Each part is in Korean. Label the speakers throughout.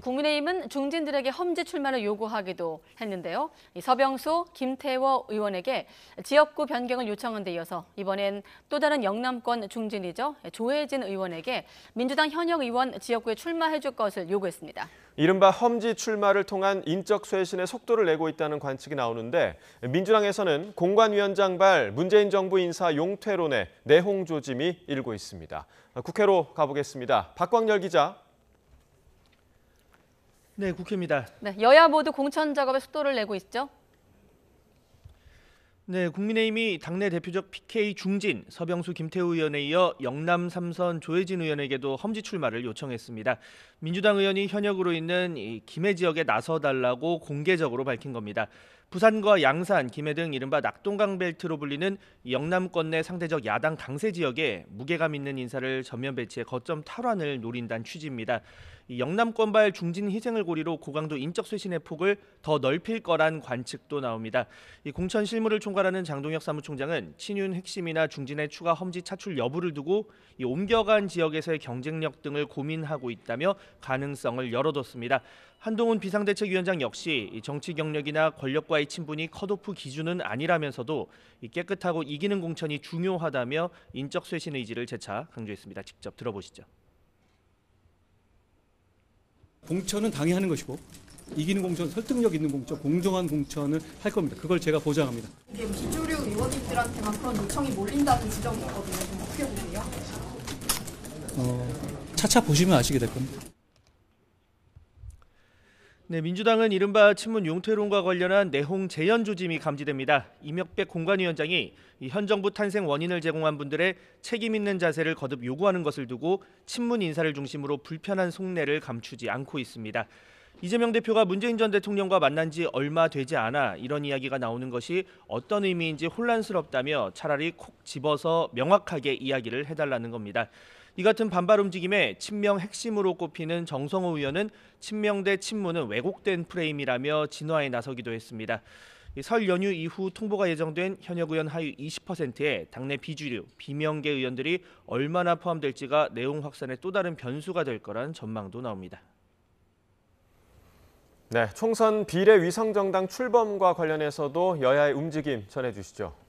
Speaker 1: 국민의힘은 중진들에게 험지 출마를 요구하기도 했는데요. 서병수, 김태워 의원에게 지역구 변경을 요청한 데 이어서 이번엔 또 다른 영남권 중진이죠. 조혜진 의원에게 민주당 현역 의원 지역구에 출마해줄 것을 요구했습니다.
Speaker 2: 이른바 험지 출마를 통한 인적 쇄신에 속도를 내고 있다는 관측이 나오는데 민주당에서는 공관위원장발 문재인 정부 인사 용퇴론에 내홍 조짐이 일고 있습니다. 국회로 가보겠습니다. 박광열 기자.
Speaker 3: 네, 국회입니다.
Speaker 1: 네, 여야 모두 공천 작업에 속도를 내고 있죠.
Speaker 3: 네, 국민의힘이 당내 대표적 PK 중진 서병수 김태우 의원에 이어 영남 3선 조혜진 의원에게도 험지 출마를 요청했습니다. 민주당 의원이 현역으로 있는 김해 지역에 나서달라고 공개적으로 밝힌 겁니다. 부산과 양산, 김해 등 이른바 낙동강 벨트로 불리는 영남권 내 상대적 야당 강세 지역에 무게감 있는 인사를 전면 배치해 거점 탈환을 노린다는 취지입니다. 영남권발 중진 희생을 고리로 고강도 인적 쇄신의 폭을 더 넓힐 거란 관측도 나옵니다. 공천 실무를 총괄하는 장동혁 사무총장은 친윤 핵심이나 중진의 추가 험지 차출 여부를 두고 옮겨간 지역에서의 경쟁력 등을 고민하고 있다며 가능성을 열어뒀습니다. 한동훈 비상대책위원장 역시 정치 경력이나 권력과의 친분이 컷오프 기준은 아니라면서도 깨끗하고 이기는 공천이 중요하다며 인적 쇄신 의지를 재차 강조했습니다. 직접 들어보시죠.
Speaker 4: 공천은 당연히 하는 것이고 이기는 공천, 설득력 있는 공천, 공정한 공천을 할 겁니다. 그걸 제가 보장합니다.
Speaker 5: 이게 비주류 의원님들한테만 그런 요청이 몰린다는 지적이 있거든요. 좀 어떻게 보세요?
Speaker 4: 차차 보시면 아시게 될 겁니다.
Speaker 3: 네, 민주당은 이른바 친문 용퇴론과 관련한 내홍 재연 조짐이 감지됩니다. 이명백 공관위원장이 현 정부 탄생 원인을 제공한 분들의 책임 있는 자세를 거듭 요구하는 것을 두고 친문 인사를 중심으로 불편한 속내를 감추지 않고 있습니다. 이재명 대표가 문재인 전 대통령과 만난 지 얼마 되지 않아 이런 이야기가 나오는 것이 어떤 의미인지 혼란스럽다며 차라리 콕 집어서 명확하게 이야기를 해달라는 겁니다. 이 같은 반발 움직임에 친명 핵심으로 꼽히는 정성호 의원은 친명 대 친문은 왜곡된 프레임이라며 진화에 나서기도 했습니다. 설 연휴 이후 통보가 예정된 현역 의원 하위 20%의 당내 비주류, 비명계 의원들이 얼마나 포함될지가 내용 확산의 또 다른 변수가 될 거란 전망도 나옵니다.
Speaker 2: 네, 총선 비례 위성정당 출범과 관련해서도 여야의 움직임 전해주시죠.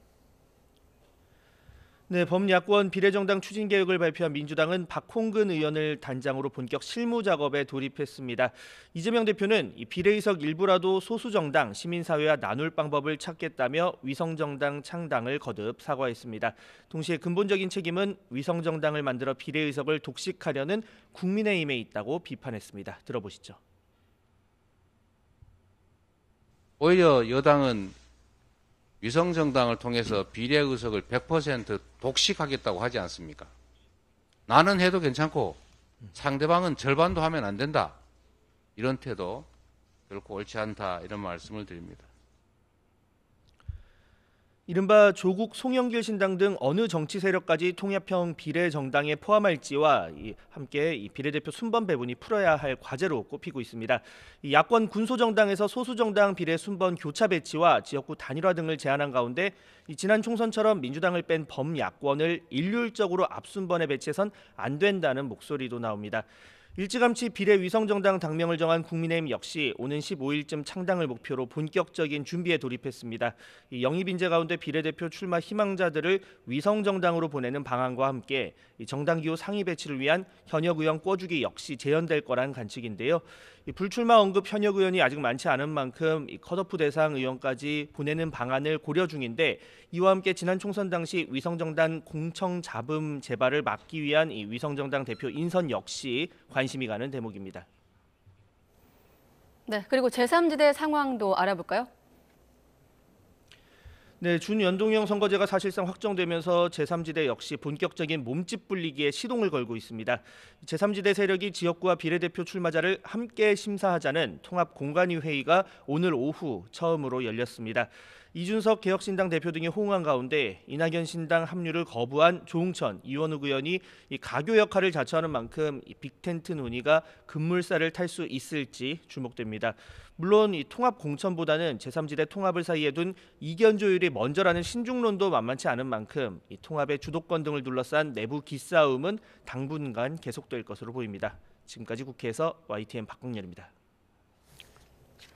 Speaker 3: 네, 범야권 비례정당 추진 계획을 발표한 민주당은 박홍근 의원을 단장으로 본격 실무 작업에 돌입했습니다. 이재명 대표는 이 비례의석 일부라도 소수정당, 시민사회와 나눌 방법을 찾겠다며 위성정당 창당을 거듭 사과했습니다. 동시에 근본적인 책임은 위성정당을 만들어 비례의석을 독식하려는 국민의힘에 있다고 비판했습니다. 들어보시죠.
Speaker 6: 오히려 여당은 위성정당을 통해서 비례의석을 100% 독식하겠다고 하지 않습니까? 나는 해도 괜찮고 상대방은 절반도 하면 안 된다. 이런 태도 결코 옳지 않다. 이런 말씀을 드립니다.
Speaker 3: 이른바 조국 송영길 신당 등 어느 정치 세력까지 통합형 비례정당에 포함할지와 함께 이 비례대표 순번 배분이 풀어야 할 과제로 꼽히고 있습니다. 이 야권 군소정당에서 소수정당 비례 순번 교차 배치와 지역구 단일화 등을 제안한 가운데 지난 총선처럼 민주당을 뺀 범야권을 일률적으로 앞순번에 배치해선 안 된다는 목소리도 나옵니다. 일찌감치 비례 위성정당 당명을 정한 국민의힘 역시 오는 15일쯤 창당을 목표로 본격적인 준비에 돌입했습니다. 이 영입 인재 가운데 비례대표 출마 희망자들을 위성정당으로 보내는 방안과 함께 정당 기호 상위 배치를 위한 현역 의원 꿔주기 역시 재현될 거란 관측인데요. 불출마 언급 현역 의원이 아직 많지 않은 만큼 컷오프 대상 의원까지 보내는 방안을 고려 중인데 이와 함께 지난 총선 당시 위성정당 공청 잡음 재발을 막기 위한 이 위성정당 대표 인선 역시 관심이 가는 대목입니다.
Speaker 1: 네, 그리고 제3지대 상황도 알아볼까요?
Speaker 3: 네, 준연동형 선거제가 사실상 확정되면서 제3지대 역시 본격적인 몸집 불리기에 시동을 걸고 있습니다. 제3지대 세력이 지역구와 비례대표 출마자를 함께 심사하자는 통합공관위 회의가 오늘 오후 처음으로 열렸습니다. 이준석 개혁신당 대표 등이 호응한 가운데 이낙연 신당 합류를 거부한 조응천, 이원욱 의원이 이 가교 역할을 자처하는 만큼 이 빅텐트 논의가 급물살을 탈 수 있을지 주목됩니다. 물론 이 통합 공천보다는 제3지대 통합을 사이에 둔 이견 조율이 먼저라는 신중론도 만만치 않은 만큼 이 통합의 주도권 등을 둘러싼 내부 기싸움은 당분간 계속될 것으로 보입니다. 지금까지 국회에서 YTN 박광렬입니다.